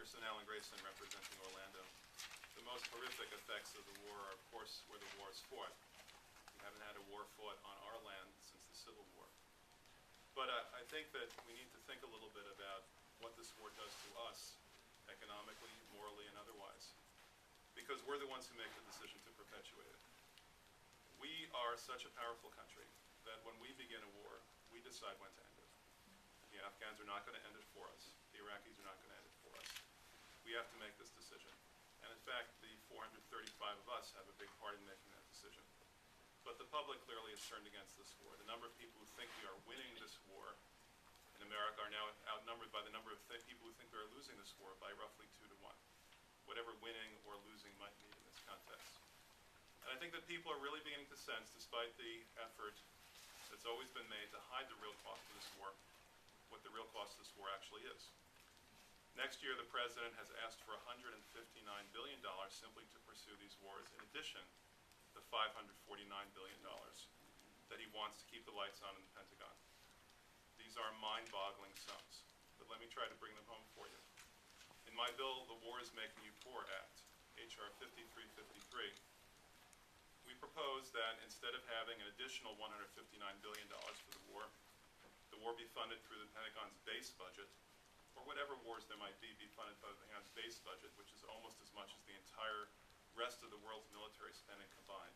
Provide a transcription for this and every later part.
Congressman Alan Grayson, representing Orlando. The most horrific effects of the war are, of course, where the war is fought. We haven't had a war fought on our land since the Civil War. But I think that we need to think a little bit about what this war does to us, economically, morally, and otherwise, because we're the ones who make the decision to perpetuate it. We are such a powerful country that when we begin a war, we decide when to end it. The Afghans are not going to end it for us. The Iraqis are not going to end it for us. We have to make this decision. And in fact, the 435 of us have a big part in making that decision. But the public clearly has turned against this war. The number of people who think we are winning this war in America are now outnumbered by the number of people who think we are losing this war by roughly 2 to 1, whatever winning or losing might mean in this context. And I think that people are really beginning to sense, despite the effort that's always been made to hide the real cost of this war, what the real cost of this war actually is. Next year, the president has asked for $159 billion simply to pursue these wars, in addition to $549 billion that he wants to keep the lights on in the Pentagon. These are mind-boggling sums, but let me try to bring them home for you. In my bill, the War is Making You Poor Act, H.R. 5353, we propose that instead of having an additional $159 billion for the war be funded through the Pentagon's base budget, or whatever wars there might be funded by the Pentagon's base budget, which is almost as much as the entire rest of the world's military spending combined,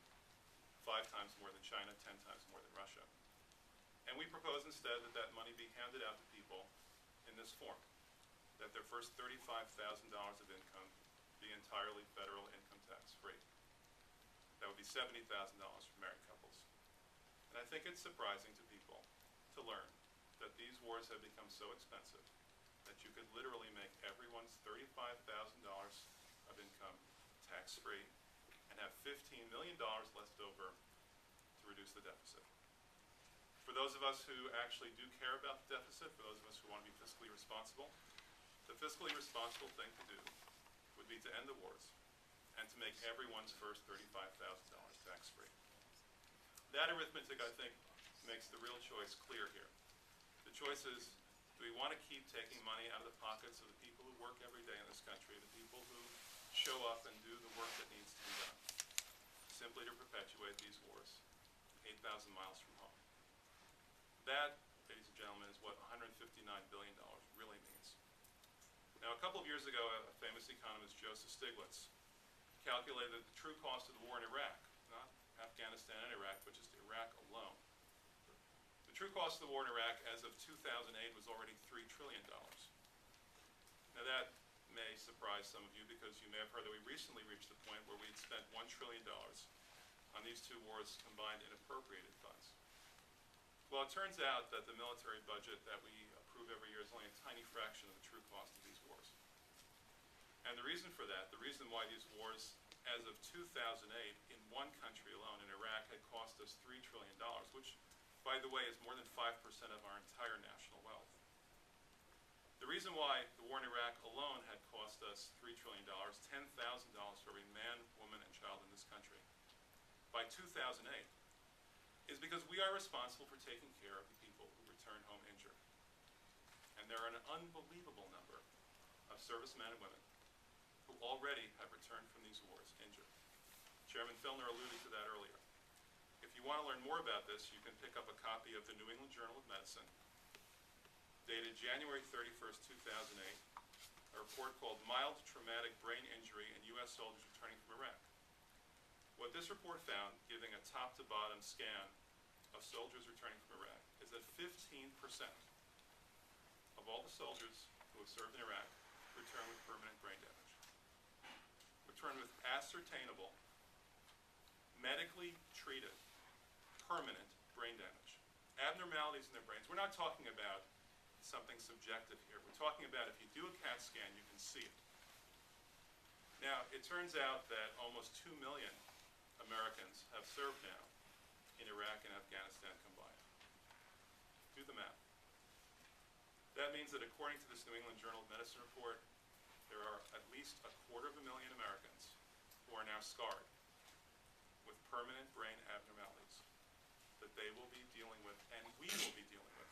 5 times more than China, 10 times more than Russia. And we propose instead that that money be handed out to people in this form, that their first $35,000 of income be entirely federal income tax free. That would be $70,000 for married couples. And I think it's surprising to people to learn that these wars have become so expensive that you could literally make everyone's $35,000 of income tax-free and have $15 million left over to reduce the deficit. For those of us who actually do care about the deficit, for those of us who want to be fiscally responsible, the fiscally responsible thing to do would be to end the wars and to make everyone's first $35,000 tax-free. That arithmetic, I think, makes the real choice clear here. The choice is, do we want to keep taking money out of the pockets of the people who work every day in this country, the people who show up and do the work that needs to be done, simply to perpetuate these wars 8,000 miles from home? That, ladies and gentlemen, is what $159 billion really means. Now, a couple of years ago, a famous economist, Joseph Stiglitz, calculated that the true cost of the war in Iraq, not Afghanistan and Iraq, but just Iraq alone, the true cost of the war in Iraq as of 2008 was already $3 trillion. Now that may surprise some of you because you may have heard that we recently reached the point where we had spent $1 trillion on these two wars combined in appropriated funds. Well, it turns out that the military budget that we approve every year is only a tiny fraction of the true cost of these wars. And the reason for that, the reason why these wars as of 2008 in one country alone, in Iraq, had cost us $3 trillion, which, by the way, is more than 5% of our entire national wealth. The reason why the war in Iraq alone had cost us $3 trillion, $10,000 for every man, woman, and child in this country, by 2008, is because we are responsible for taking care of the people who return home injured. And there are an unbelievable number of servicemen and women who already have returned from these wars injured. Chairman Filner alluded to that earlier. If you want to learn more about this, you can pick up a copy of the New England Journal of Medicine, dated January 31st, 2008, a report called Mild Traumatic Brain Injury in U.S. Soldiers Returning from Iraq. What this report found, giving a top-to-bottom scan of soldiers returning from Iraq, is that 15% of all the soldiers who have served in Iraq return with permanent brain damage. Return with ascertainable, medically treated, permanent brain damage. Abnormalities in their brains. We're not talking about something subjective here. We're talking about if you do a CAT scan, you can see it. Now, it turns out that almost 2 million Americans have served now in Iraq and Afghanistan combined. Do the math. That means that according to this New England Journal of Medicine report, there are at least 250,000 Americans who are now scarred with permanent brain abnormalities that they will be dealing with, and we will be dealing with,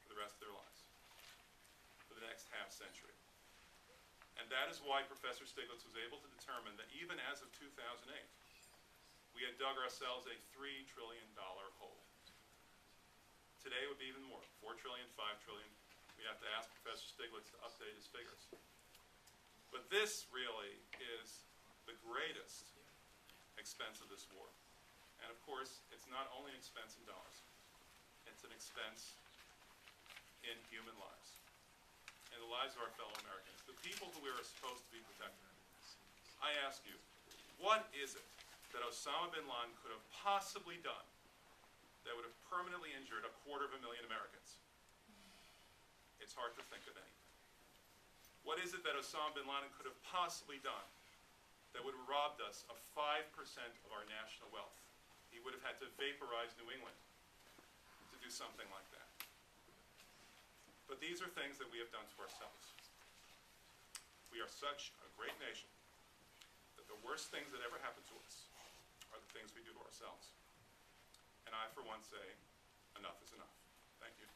for the rest of their lives, for the next half century. that is why Professor Stiglitz was able to determine that even as of 2008, we had dug ourselves a $3 trillion hole. Today it would be even more, 4 trillion, 5 trillion. We have to ask Professor Stiglitz to update his figures. But this really is the greatest expense of this war. And of course, it's not only an expense in dollars, it's an expense in human lives, and the lives of our fellow Americans, the people who we are supposed to be protecting. I ask you, what is it that Osama bin Laden could have possibly done that would have permanently injured 250,000 Americans? It's hard to think of anything. What is it that Osama bin Laden could have possibly done that would have robbed us of 5% of our national wealth? He would have had to vaporize New England to do something like that. But these are things that we have done to ourselves. We are such a great nation that the worst things that ever happen to us are the things we do to ourselves. And I, for one, say, enough is enough. Thank you.